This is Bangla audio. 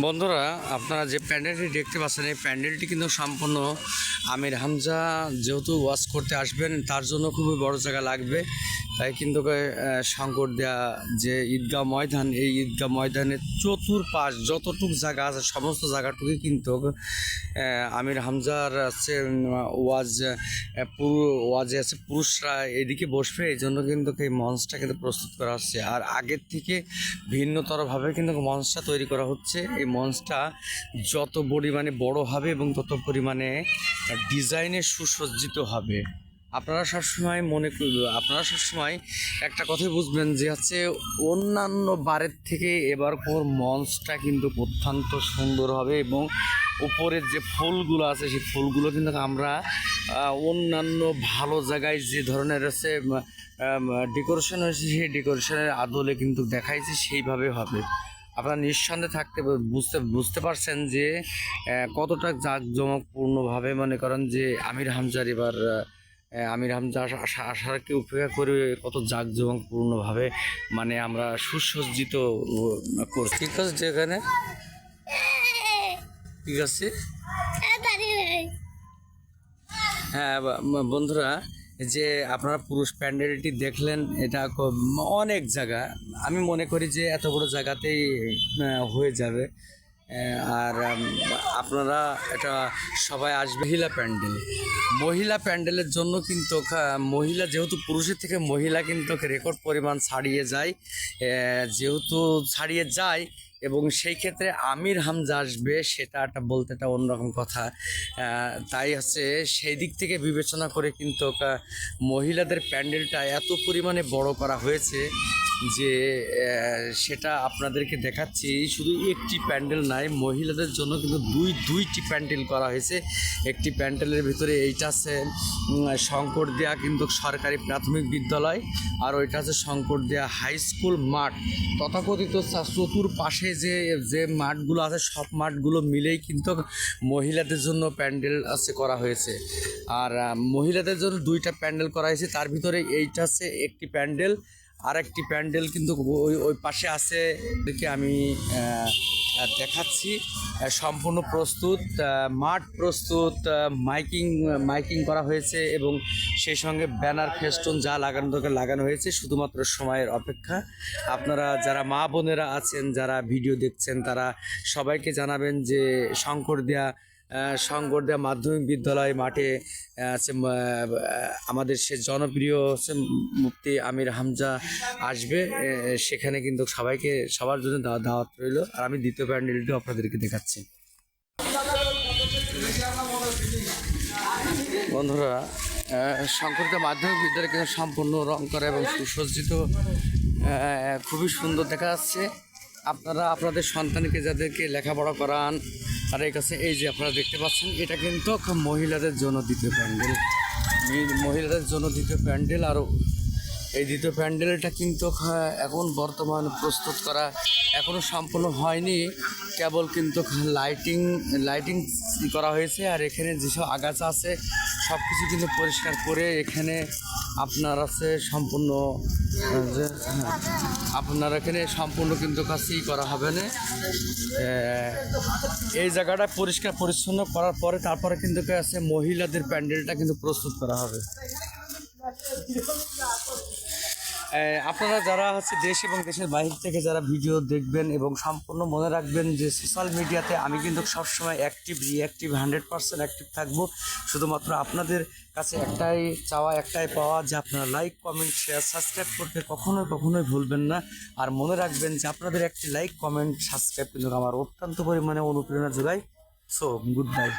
বন্ধুরা, আপনারা যে প্যান্ডেলটি দেখতে পাচ্ছেন, এই প্যান্ডেলটি কিন্তু সম্পূর্ণ আমির হামজা যেহেতু ওয়াজ করতে আসবেন, তার জন্য খুবই বড় জায়গা লাগবে। তাই কিন্তু শঙ্করদিয়া যে ঈদগাহ ময়দান, এই ঈদগাহ ময়দানের চতুর্পাশ যতটুক জায়গা আছে সমস্ত জায়গাটুকুই কিন্তু আমির হামজার আছে ওয়াজে আছে পুরুষরা এদিকে বসবে। এই জন্য কিন্তু এই মঞ্চটা কিন্তু প্রস্তুত করা হচ্ছে। আর আগের থেকে ভিন্নতরভাবে কিন্তু মঞ্চটা তৈরি করা হচ্ছে। এই মঞ্চটা যত পরিমাণে বড় হবে এবং তত পরিমাণে ডিজাইনে সুসজ্জিত হবে। আপনারা সবসময় একটা কথাই বুঝবেন যে হচ্ছে অন্যান্য বারের থেকে এবার মঞ্চটা কিন্তু অত্যন্ত সুন্দর হবে এবং উপরের যে ফুলগুলো আছে সেই ফুলগুলো কিন্তু আমরা অন্যান্য ভালো জায়গায় যে ধরনের আছে ডেকোরেশন হয়েছে সেই ডেকোরেশনের আদলে কিন্তু দেখাইছে সেইভাবে হবে। আপনারা নিঃসন্দেহে বুঝতে পারছেন যে কতটা জাঁকজমকপূর্ণভাবে মনে করেন যে আমির হামজা আসারকে উপেক্ষা করে কত জাঁকজমকপূর্ণভাবে মানে আমরা সুসজ্জিত করছি। ঠিক আছে, যেখানে ঠিক আছে। হ্যাঁ বন্ধুরা, যে আপনারা পুরুষ প্যান্ডেলটি দেখলেন, এটা অনেক জায়গা, আমি মনে করি যে এত বড় জায়গাতেই হয়ে যাবে। আর আপনারা এটা সবাই আসবে। মহিলা প্যান্ডেলের জন্য কিন্তু মহিলা যেহেতু পুরুষের থেকে মহিলা কিন্তু রেকর্ড পরিমাণ ছাড়িয়ে যায় এবং সেই ক্ষেত্রে আমির হামজা আসবে, সেটা একটা বলতে একটা অন্যরকম কথা। তাই হচ্ছে সেই দিক থেকে বিবেচনা করে কিন্তু মহিলাদের প্যান্ডেলটা এত পরিমাণে বড় করা হয়েছে যে সেটা আপনাদেরকে দেখাচ্ছি। শুধু একটি প্যান্ডেল নাই, মহিলাদের জন্য কিন্তু দুইটি প্যান্ডেল করা হয়েছে। একটি প্যান্ডেলের ভিতরে এইটা আছে শঙ্করদিয়া কিন্তু সরকারি প্রাথমিক বিদ্যালয়, আর ওইটা আছে শঙ্করদিয়া হাই স্কুল মাঠ। তথাকথিত চতুর্পাশে যে মাঠগুলো আছে সব মাঠগুলো মিলেই কিন্তু মহিলাদের জন্য প্যান্ডেল আছে করা হয়েছে। আর মহিলাদের জন্য দুইটা প্যান্ডেল করা হয়েছে, তার ভিতরে এইটা আছে একটি প্যান্ডেল। আর একটি প্যান্ডেল কিন্তু ওই পাশে আছে, দেখে আমি দেখাচ্ছি। সম্পূর্ণ প্রস্তুত, মাঠ প্রস্তুত, মাইকিং করা হয়েছে এবং সেই সঙ্গে ব্যানার ফেস্টুন যা লাগানো দরকার লাগানো হয়েছে। শুধুমাত্র সময়ের অপেক্ষা। আপনারা যারা মা বোনেরা আছেন, যারা ভিডিও দেখছেন, তারা সবাইকে জানাবেন যে শঙ্করদিয়া মাধ্যমিক বিদ্যালয় মাঠে আছে আমাদের সে জনপ্রিয় মুফতি আমির হামজা আসবে। সেখানে কিন্তু সবার জন্য দাওয়াত রইল। আর আমি দ্বিতীয় প্যান্ডেলটিও আপনাদেরকে দেখাচ্ছি। বন্ধুরা, শঙ্করদিয়া মাধ্যমিক বিদ্যালয় কিন্তু সম্পূর্ণ রং করা এবং সুসজ্জিত, খুবই সুন্দর দেখা যাচ্ছে। আপনারা আপনাদের সন্তানকে যাদেরকে লেখাপড়া করান, আর এই কাছে এই যে আপনারা দেখতে পাচ্ছেন, এটা কিন্তু মহিলাদের জন্য দ্বিতীয় প্যান্ডেল। আর এই দ্বিতীয় প্যান্ডেলটা কিন্তু এখন বর্তমান প্রস্তুত করা এখনও সম্পূর্ণ হয়নি, কেবল কিন্তু লাইটিং করা হয়েছে। আর এখানে যেসব আগাছা আছে সব কিছু কিন্তু পরিষ্কার করে এখানে আপনার আছে সম্পূর্ণ কিন্তু কাছেই করা হবে না। এই জায়গাটা পরিষ্কার পরিচ্ছন্ন করার পরে তারপরে কিন্তু আছে মহিলাদের প্যান্ডেলটা কিন্তু প্রস্তুত করা হবে। আপনারা যারা হচ্ছে দেশ এবং দেশের বাইরে থেকে যারা ভিডিও দেখবেন এবং সম্পূর্ণ মনে রাখবেন যে সোশ্যাল মিডিয়াতে আমি কিন্তু সবসময় রিঅ্যাক্টিভ 100% অ্যাক্টিভ থাকবো। শুধুমাত্র আপনাদের কাছে একটাই চাওয়া, একটাই পাওয়া, যে আপনারা লাইক, কমেন্ট, শেয়ার, সাবস্ক্রাইব করতে কখনোই ভুলবেন না। আর মনে রাখবেন যে আপনাদের একটি লাইক, কমেন্ট, সাবস্ক্রাইব কিন্তু আমার অত্যন্ত পরিমাণে অনুপ্রেরণা যোগায়। So good bye.